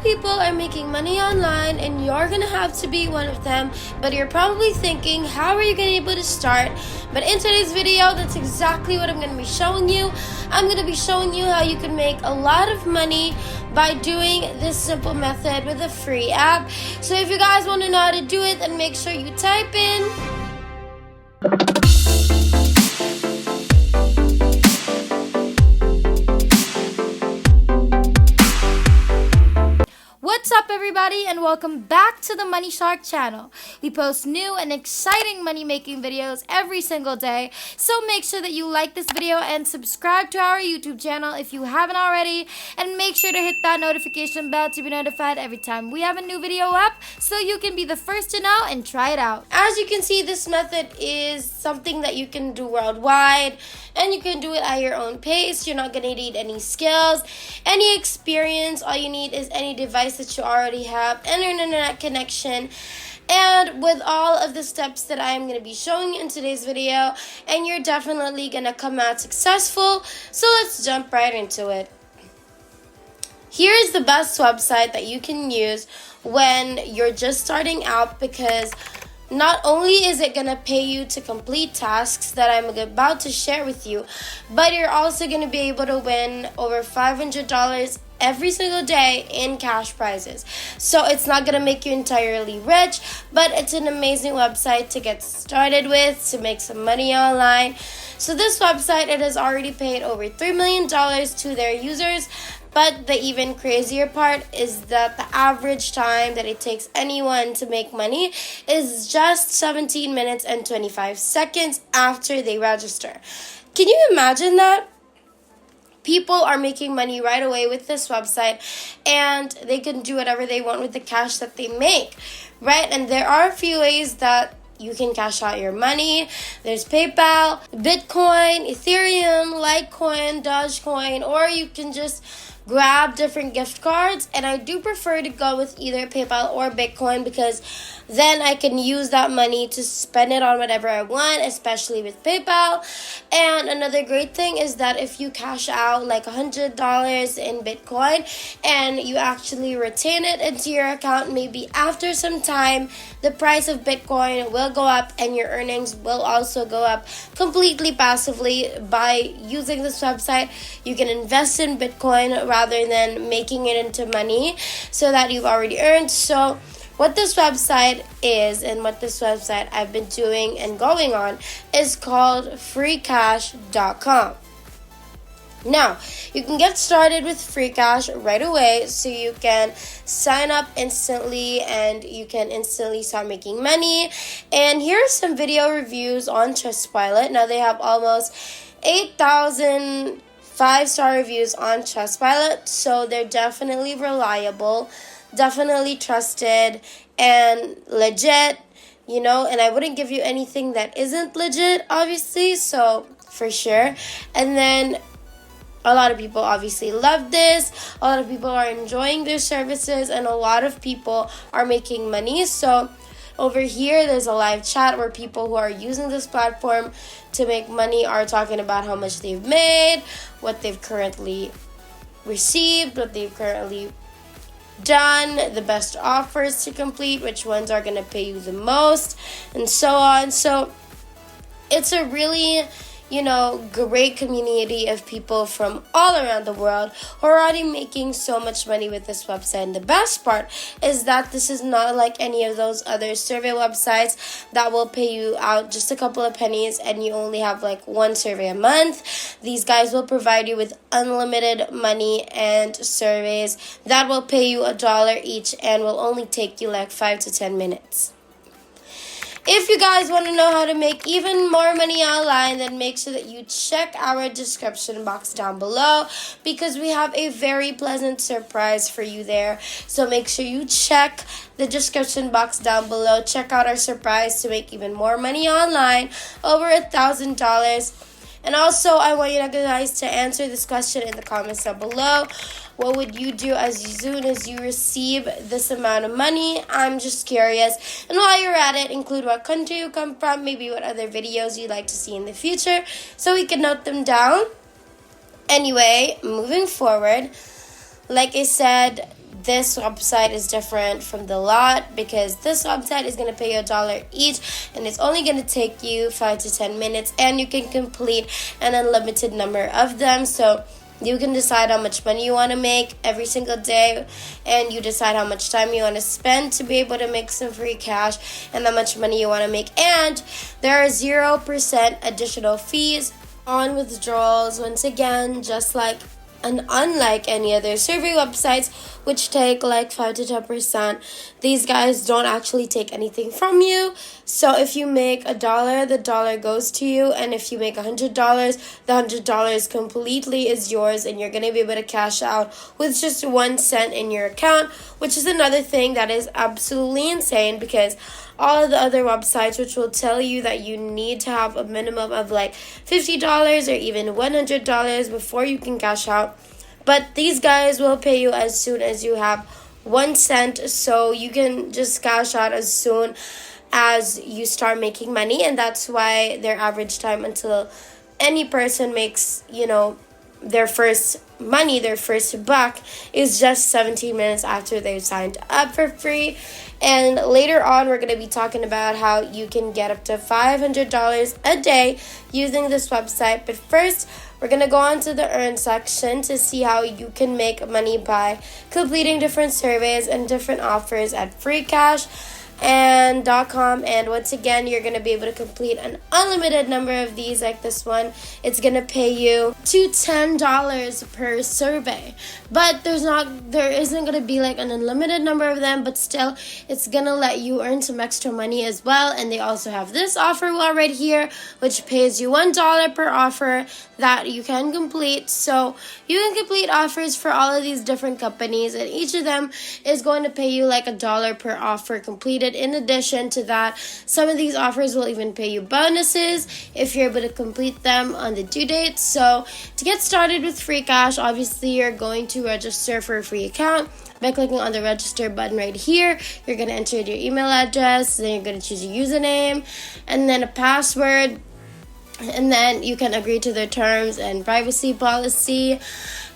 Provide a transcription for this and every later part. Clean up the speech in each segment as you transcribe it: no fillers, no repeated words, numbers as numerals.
people are making money online and you're gonna have to be one of them, but you're probably thinking, how are you gonna be able to start? But in today's video, that's exactly what I'm gonna be showing you. I'm gonna be showing you how you can make a lot of money by doing this simple method with a free app. So if you guys want to know how to do it, then make sure you type in What's up, everybody, and welcome back to the Money Shark channel. We post new and exciting money-making videos every single day, so make sure that you like this video and subscribe to our YouTube channel if you haven't already, and make sure to hit that notification bell to be notified every time we have a new video up so you can be the first to know and try it out. As you can see, this method is something that you can do worldwide, and you can do it at your own pace. You're not going to need any skills, any experience. All you need is any device that you already have and an internet connection. And with all of the steps that I'm going to be showing you in today's video, and you're definitely going to come out successful. So let's jump right into it. Here is the best website that you can use when you're just starting out, because not only is it going to pay you to complete tasks that I'm about to share with you, but you're also going to be able to win over $500 every single day in cash prizes. So it's not going to make you entirely rich, but it's an amazing website to get started with, to make some money online. So this website, it has already paid over $3 million to their users. But the even crazier part is that the average time that it takes anyone to make money is just 17 minutes and 25 seconds after they register. Can you imagine that? People are making money right away with this website, and they can do whatever they want with the cash that they make, right? And there are a few ways that you can cash out your money. There's PayPal, Bitcoin, Ethereum, Litecoin, Dogecoin, or you can just grab different gift cards. And I do prefer to go with either PayPal or Bitcoin, because then I can use that money to spend it on whatever I want, especially with PayPal. And another great thing is that if you cash out like $100 in Bitcoin and you actually retain it into your account, maybe after some time, the price of Bitcoin will go up and your earnings will also go up completely passively. By using this website, you can invest in Bitcoin rather than making it into money so that you've already earned. So what this website is, and what this website I've been doing and going on, is called freecash.com. Now, you can get started with FreeCash right away, so you can sign up instantly and you can instantly start making money. And here are some video reviews on Trustpilot. Now, they have almost 8,000 5-star reviews on Trustpilot, so they're definitely reliable, definitely trusted, and legit, you know, and I wouldn't give you anything that isn't legit, obviously, so for sure. And then a lot of people obviously love this. A lot of people are enjoying their services, and a lot of people are making money. So over here, there's a live chat where people who are using this platform to make money are talking about how much they've made, what they've currently received, what they've currently done, the best offers to complete, which ones are going to pay you the most, and so on. So it's a really, you know, great community of people from all around the world who are already making so much money with this website. And the best part is that this is not like any of those other survey websites that will pay you out just a couple of pennies and you only have like one survey a month. These guys will provide you with unlimited money and surveys that will pay you $1 each and will only take you like 5 to 10 minutes. If you guys want to know how to make even more money online, then make sure that you check our description box down below, because we have a very pleasant surprise for you there. So make sure you check the description box down below. Check out our surprise to make even more money online, over $1,000. And also, I want you guys to answer this question in the comments down below. What would you do as soon as you receive this amount of money? I'm just curious. And while you're at it, include what country you come from, maybe what other videos you'd like to see in the future, so we can note them down. Anyway, moving forward, like I said, this website is different from the lot because this website is going to pay you $1 each, and it's only going to take you 5 to 10 minutes, and you can complete an unlimited number of them. So you can decide how much money you want to make every single day, and you decide how much time you want to spend to be able to make some free cash and how much money you want to make. And there are 0% additional fees on withdrawals, once again, just like and unlike any other survey websites, which take like 5 to 10%, these guys don't actually take anything from you. So if you make $1, the dollar goes to you, and if you make $100, the $100 completely is yours, and you're gonna be able to cash out with just 1 cent in your account, which is another thing that is absolutely insane, because all of the other websites which will tell you that you need to have a minimum of like $50 or even $100 before you can cash out. But these guys will pay you as soon as you have 1 cent, so you can just cash out as soon as you start making money. And that's why their average time until any person makes, their first money, their first buck, is just 17 minutes after they've signed up for free. And later on, we're going to be talking about how you can get up to $500 a day using this website. But first, we're going to go on to the earn section to see how you can make money by completing different surveys and different offers at freecash.com. And once again, you're going to be able to complete an unlimited number of these like this one. It's going to pay you to $10 per survey, but there isn't going to be like an unlimited number of them, but still it's going to let you earn some extra money as well. And they also have this offer right here, which pays you $1 per offer that you can complete. So you can complete offers for all of these different companies, and each of them is going to pay you like $1 per offer completed. In addition to that, some of these offers will even pay you bonuses if you're able to complete them on the due date. So to get started with free cash, obviously you're going to register for a free account by clicking on the register button right here. You're going to enter your email address, then you're going to choose a username and then a password, and then you can agree to their terms and privacy policy.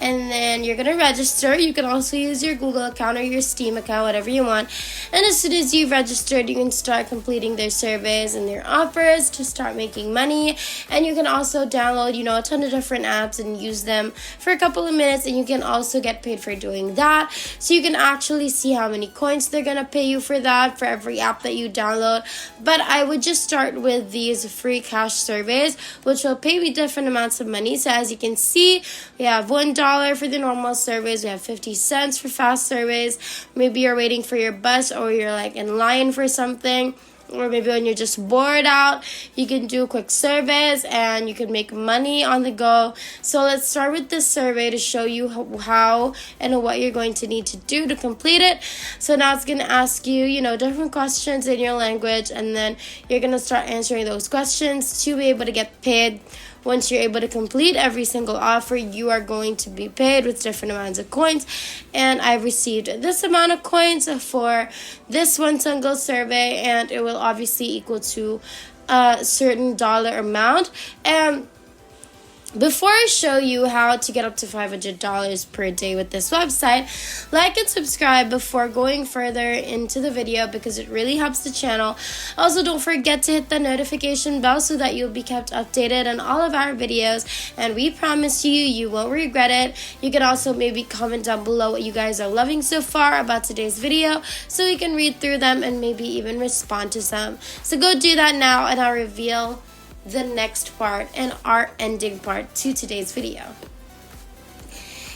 And then you're going to register. You can also use your Google account or your Steam account, whatever you want. And as soon as you've registered, you can start completing their surveys and their offers to start making money. And you can also download, a ton of different apps and use them for a couple of minutes. And you can also get paid for doing that. So you can actually see how many coins they're going to pay you for that, for every app that you download. But I would just start with these free cash surveys, which will pay me different amounts of money. So as you can see, we have $1 for the normal surveys, we have 50 cents for fast surveys. Maybe you're waiting for your bus, or you're like in line for something, or maybe when you're just bored out, you can do quick surveys and you can make money on the go. So let's start with this survey to show you how and what you're going to need to do to complete it. So now it's going to ask you, different questions in your language, and then you're going to start answering those questions to be able to get paid. Once you're able to complete every single offer, you are going to be paid with different amounts of coins. And I've received this amount of coins for this one single survey, and it will obviously equal to a certain dollar amount. And before I show you how to get up to $500 per day with this website, like and subscribe before going further into the video, because it really helps the channel. Also, don't forget to hit the notification bell so that you'll be kept updated on all of our videos, and we promise you won't regret it. You can also maybe comment down below what you guys are loving so far about today's video, so we can read through them and maybe even respond to some. So go do that now, and I'll reveal the next part and our ending part to today's video.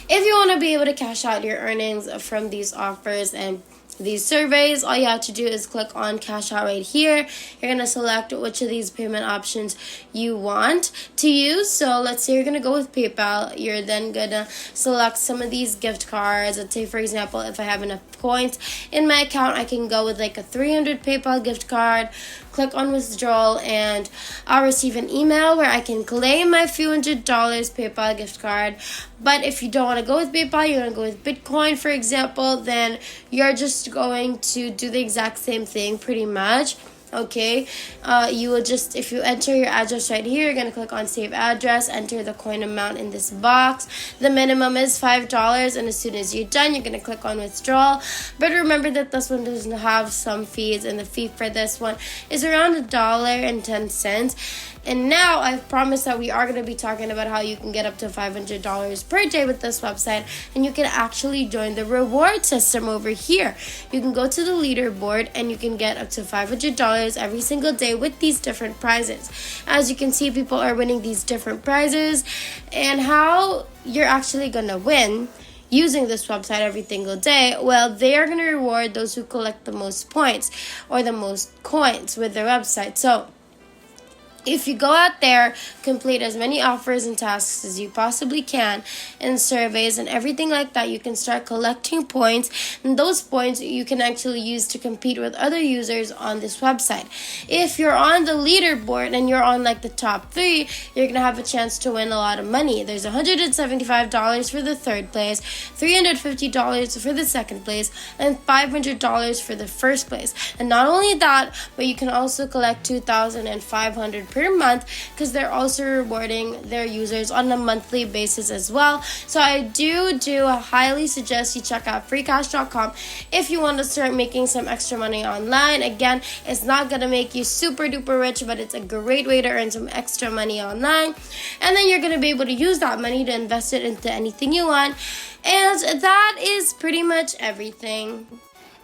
If you want to be able to cash out your earnings from these offers and these surveys, all you have to do is click on cash out right here. You're going to select which of these payment options you want to use. So let's say you're going to go with PayPal. You're then going to select some of these gift cards. Let's say, for example, if I have enough points in my account, I can go with like a 300 PayPal gift card. Click on withdrawal, and I'll receive an email where I can claim my few $100 PayPal gift card. But if you don't want to go with PayPal, you want to go with Bitcoin, for example, then you're just going to do the exact same thing pretty much. Okay, you will just, if you enter your address right here, you're going to click on save address, enter the coin amount in this box. The minimum is $5, and as soon as you're done, you're going to click on withdrawal. But remember that this one doesn't have some fees, and the fee for this one is around $1.10. And now I've promised that we are going to be talking about how you can get up to $500 per day with this website, and you can actually join the reward system over here. You can go to the leaderboard and you can get up to $500 every single day with these different prizes. As you can see, people are winning these different prizes, and how you're actually going to win using this website every single day, well, they are going to reward those who collect the most points or the most coins with their website. So if you go out there, complete as many offers and tasks as you possibly can, and surveys and everything like that, you can start collecting points, and those points you can actually use to compete with other users on this website. If you're on the leaderboard and you're on like the top 3, you're gonna have a chance to win a lot of money. There's $175 for the third place, $350 for the second place, and $500 for the first place. And not only that, but you can also collect $2,500 per month, because they're also rewarding their users on a monthly basis as well. So I do highly suggest you check out freecash.com if you want to start making some extra money online. Again, it's not gonna make you super duper rich, but it's a great way to earn some extra money online, and then you're gonna be able to use that money to invest it into anything you want. And that is pretty much everything.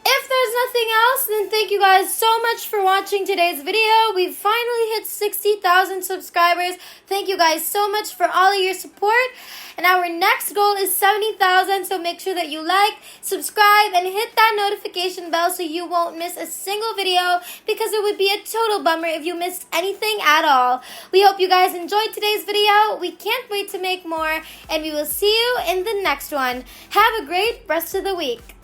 If there's nothing else, then thank you guys so much for watching today's video. We've finally hit 60,000 subscribers. Thank you guys so much for all of your support. And our next goal is 70,000, so make sure that you like, subscribe, and hit that notification bell so you won't miss a single video, because it would be a total bummer if you missed anything at all. We hope you guys enjoyed today's video. We can't wait to make more, and we will see you in the next one. Have a great rest of the week.